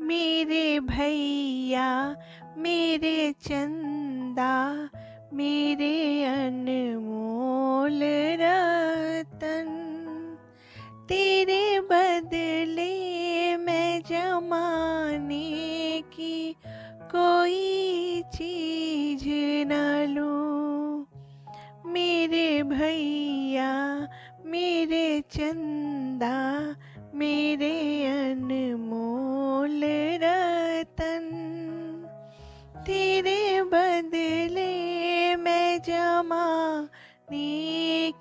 मेरे भैया मेरे चंदा, मेरे अनमोल रतन, तेरे बदले मैं जमाने की कोई चीज न लूं। मेरे भैया मेरे चंदा, मेरे अनमोल रतन, तेरे बदले मैं जमाने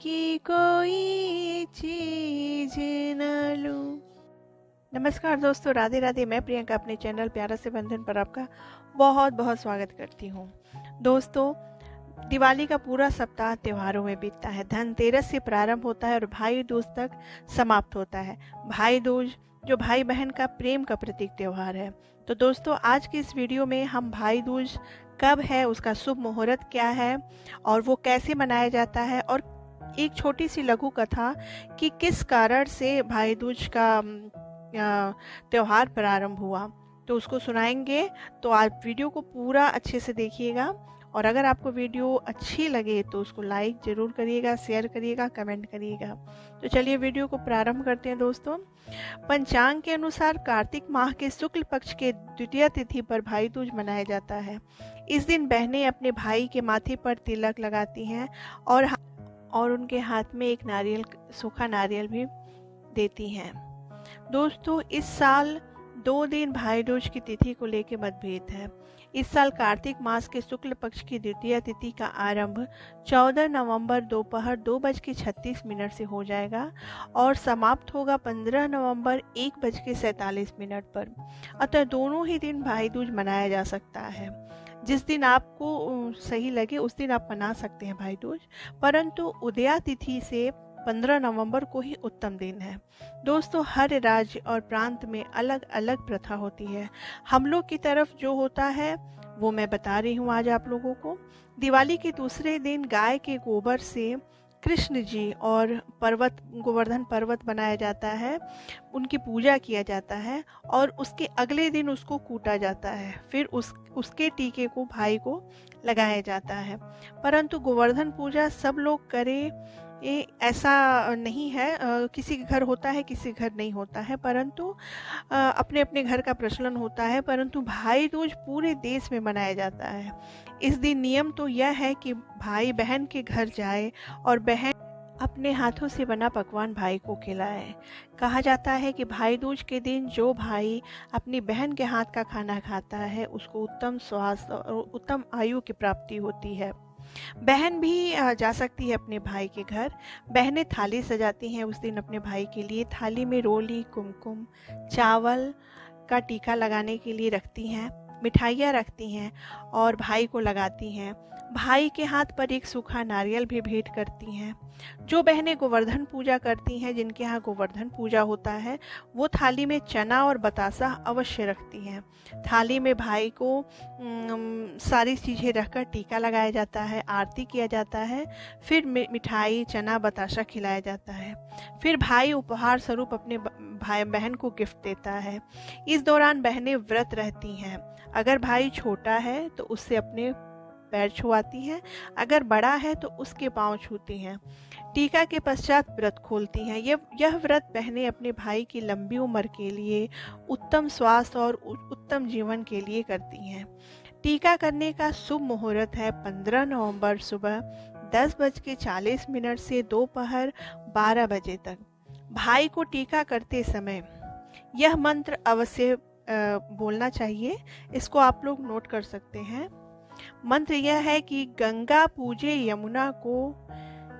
की कोई चीज न लूं। नमस्कार दोस्तों, राधे राधे। मैं प्रियंका अपने चैनल प्यारा से बंधन पर आपका बहुत बहुत स्वागत करती हूँ। दोस्तों, दिवाली का पूरा सप्ताह त्योहारों में बीतता है। धनतेरस से प्रारंभ होता है और भाई दूज तक समाप्त होता है। भाई दूज जो भाई बहन का प्रेम का प्रतीक त्योहार है। तो दोस्तों, आज की इस वीडियो में हम भाई दूज कब है, उसका शुभ मुहूर्त क्या है और वो कैसे मनाया जाता है, और एक छोटी सी लघु कथा कि किस कारण से भाई दूज का त्योहार प्रारंभ हुआ, तो उसको सुनाएंगे। तो आप वीडियो को पूरा अच्छे से देखिएगा, और अगर आपको वीडियो अच्छी लगे तो उसको लाइक जरूर करिएगा, शेयर करिएगा, कमेंट करिएगा। तो चलिए वीडियो को प्रारंभ करते हैं। दोस्तों, पंचांग के अनुसार कार्तिक माह के शुक्ल पक्ष के द्वितीय तिथि पर भाई दूज मनाया जाता है। इस दिन बहनें अपने भाई के माथे पर तिलक लगाती हैं और उनके हाथ में एक नारियल, सूखा नारियल भी देती हैं। दोस्तों, इस साल 2 दिन भाई दूज की तिथि को लेकर मतभेद है। इस साल कार्तिक मास के शुक्ल पक्ष की द्वितीय तिथि का आरंभ 14 नवंबर दोपहर 2:36 से हो जाएगा और समाप्त होगा 15 नवंबर 1:47 पर। अतः दोनों ही दिन भाई दूज मनाया जा सकता है। जिस दिन आपको सही लगे उस दिन आप मना सकते हैं भाई दूज, परंतु उदया तिथि से 15 नवंबर को ही उत्तम दिन है। दोस्तों, हर राज्य और प्रांत में अलग अलग प्रथा होती है। हम लोग की तरफ जो होता है वो मैं बता रही हूँ आज आप लोगों को। दिवाली के दूसरे दिन गाय के गोबर से कृष्ण जी और गोवर्धन पर्वत बनाया जाता है, उनकी पूजा किया जाता है और उसके अगले दिन उसको कूटा जाता है। फिर उसके टीके को भाई को लगाया जाता है। परंतु गोवर्धन पूजा सब लोग करें ये ऐसा नहीं है। किसी के घर होता है, किसी के घर नहीं होता है, परंतु अपने अपने घर का प्रचलन होता है। परंतु भाई दूज पूरे देश में मनाया जाता है। इस दिन नियम तो यह है कि भाई बहन के घर जाए और बहन अपने हाथों से बना पकवान भाई को खिलाए। कहा जाता है कि भाई दूज के दिन जो भाई अपनी बहन के हाथ का खाना खाता है उसको उत्तम स्वास्थ्य और उत्तम आयु की प्राप्ति होती है। बहन भी जा सकती है अपने भाई के घर। बहनें थाली सजाती हैं उस दिन अपने भाई के लिए। थाली में रोली, कुमकुम, चावल का टीका लगाने के लिए रखती हैं, मिठाइयाँ रखती हैं और भाई को लगाती हैं। भाई के हाथ पर एक सूखा नारियल भी भेंट करती हैं। जो बहनें गोवर्धन पूजा करती हैं, जिनके यहाँ गोवर्धन पूजा होता है, वो थाली में चना और बतासा अवश्य रखती हैं। थाली में भाई को सारी चीज़ें रखकर टीका लगाया जाता है, आरती किया जाता है, फिर मिठाई, चना, बतासा खिलाया जाता है। फिर भाई उपहार स्वरूप अपने भाई बहन को गिफ्ट देता है। इस दौरान बहनें व्रत रहती हैं। अगर भाई छोटा है तो उससे अपने पैर छुआती हैं, अगर बड़ा है तो उसके पांव छूती हैं। टीका के पश्चात व्रत खोलती हैं। यह व्रत बहनें अपने भाई की लंबी उम्र के लिए, उत्तम स्वास्थ्य और उत्तम जीवन के लिए करती हैं। टीका करने का शुभ मुहूर्त है 15 नवंबर सुबह 10:40 से दोपहर 12 बजे तक। भाई को टीका करते समय यह मंत्र अवश्य बोलना चाहिए। इसको आप लोग नोट कर सकते हैं। मंत्र यह है कि गंगा पूजे यमुना को,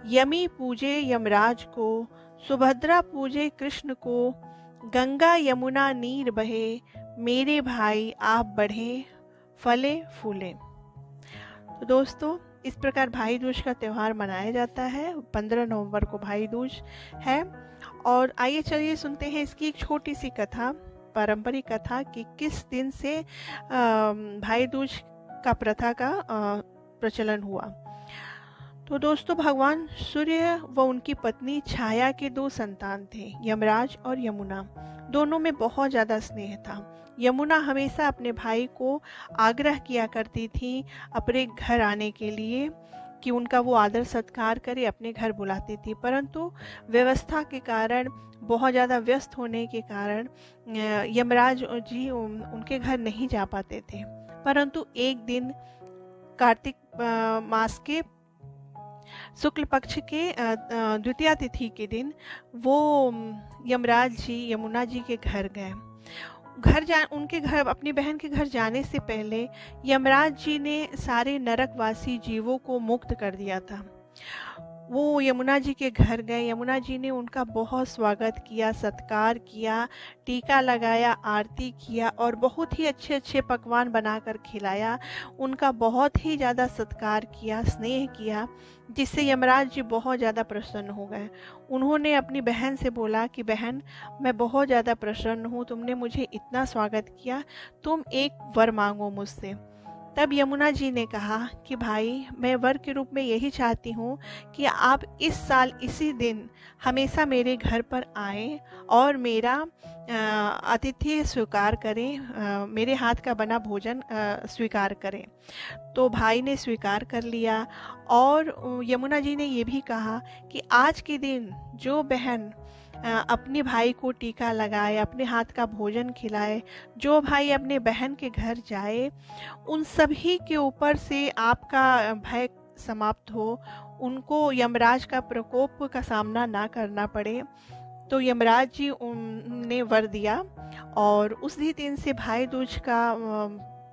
यमी पूजे यमराज को, सुभद्रा पूजे कृष्ण को, गंगा यमुना नीर बहे, मेरे भाई आप बढ़े फले फूले। तो दोस्तों, इस प्रकार भाई दूज का त्यौहार मनाया जाता है। 15 नवंबर को भाई दूज है। और आइए चलिए सुनते हैं इसकी एक छोटी सी कथा, पारंपरिक कथा कि किस दिन से भाई दूज का प्रथा का प्रचलन हुआ। तो दोस्तों, भगवान सूर्य व उनकी पत्नी छाया के 2 संतान थे, यमराज और यमुना। दोनों में बहुत ज़्यादा स्नेह था। यमुना हमेशा अपने भाई को आग्रह किया करती थी अपने घर आने के लिए, कि उनका वो आदर सत्कार करे, अपने घर बुलाती थी। परंतु व्यवस्था के कारण, बहुत ज़्यादा व्यस्त होने के कारण यमराज जी उनके घर नहीं जा पाते थे। परंतु एक दिन कार्तिक मास के शुक्ल पक्ष के द्वितीया तिथि के दिन वो यमराज जी यमुना जी के घर गए। उनके घर, अपनी बहन के घर जाने से पहले यमराज जी ने सारे नरकवासी जीवों को मुक्त कर दिया था। वो यमुना जी के घर गए। यमुना जी ने उनका बहुत स्वागत किया, सत्कार किया, टीका लगाया, आरती किया और बहुत ही अच्छे अच्छे पकवान बनाकर खिलाया। उनका बहुत ही ज़्यादा सत्कार किया, स्नेह किया, जिससे यमराज जी बहुत ज़्यादा प्रसन्न हो गए। उन्होंने अपनी बहन से बोला कि बहन, मैं बहुत ज़्यादा प्रसन्न हूँ, तुमने मुझे इतना स्वागत किया, तुम एक वर मांगो मुझसे। तब यमुना जी ने कहा कि भाई, मैं वर के रूप में यही चाहती हूँ कि आप इस साल इसी दिन हमेशा मेरे घर पर आएं और मेरा आतिथ्य स्वीकार करें, मेरे हाथ का बना भोजन स्वीकार करें। तो भाई ने स्वीकार कर लिया। और यमुना जी ने ये भी कहा कि आज के दिन जो बहन अपने भाई को टीका लगाए, अपने हाथ का भोजन खिलाए, जो भाई अपने बहन के घर जाए, उन सभी के ऊपर से आपका भय समाप्त हो, उनको यमराज का प्रकोप का सामना ना करना पड़े। तो यमराज जी उन्हें वर दिया और उसी दिन से भाई दूज का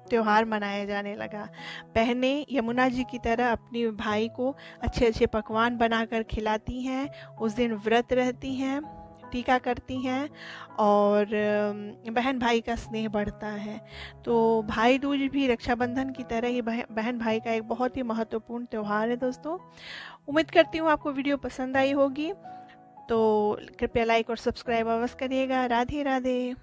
त्योहार मनाया जाने लगा। बहनें यमुना जी की तरह अपने भाई को अच्छे अच्छे पकवान बनाकर खिलाती हैं, उस दिन व्रत रहती हैं, टीका करती हैं और बहन भाई का स्नेह बढ़ता है। तो भाई दूज भी रक्षाबंधन की तरह ही बहन भाई का एक बहुत ही महत्वपूर्ण त्यौहार है दोस्तों। उम्मीद करती हूँ आपको वीडियो पसंद आई होगी। तो कृपया लाइक और सब्सक्राइब अवश्य करिएगा। राधे राधे।